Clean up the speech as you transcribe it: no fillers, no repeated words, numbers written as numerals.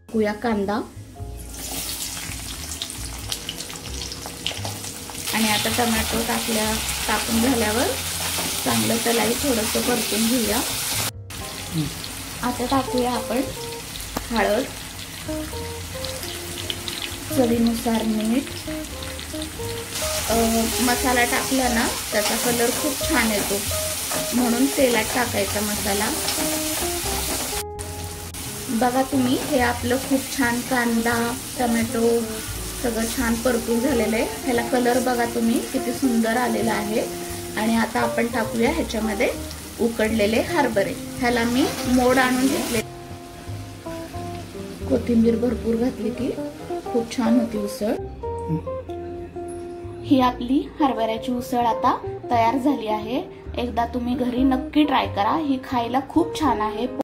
टाकूया कांदा आणि आता टोमॅटो टाकून झाल्यावर चांगलं त्यालाही थोडंसं परतून घेऊया। आता टाकूया आपण हळद, चवीनुसार मीठ। मसाला टाकला ना त्याचा कलर खूप छान येतो, म्हणून तेलात टाकायचा मसाला। बघा तुम्ही, हे आपलं खूप छान कांदा टोमॅटो सगळं छान परतून झालेलं आहे। ह्याला कलर बघा तुम्ही किती सुंदर आलेला आहे। आणि आता आपण टाकूया ह्याच्यामध्ये उकडलेले हरभरे। ह्याला मी मोड आणून घेतले, कोथिंबीर भरपूर घातली की खूप छान होती उसळ। ही आपली हरभऱ्याची उसळ आता तयार झाली आहे। एकदा तुम्ही घरी नक्की ट्राय करा, ही खायला खूप छान आहे।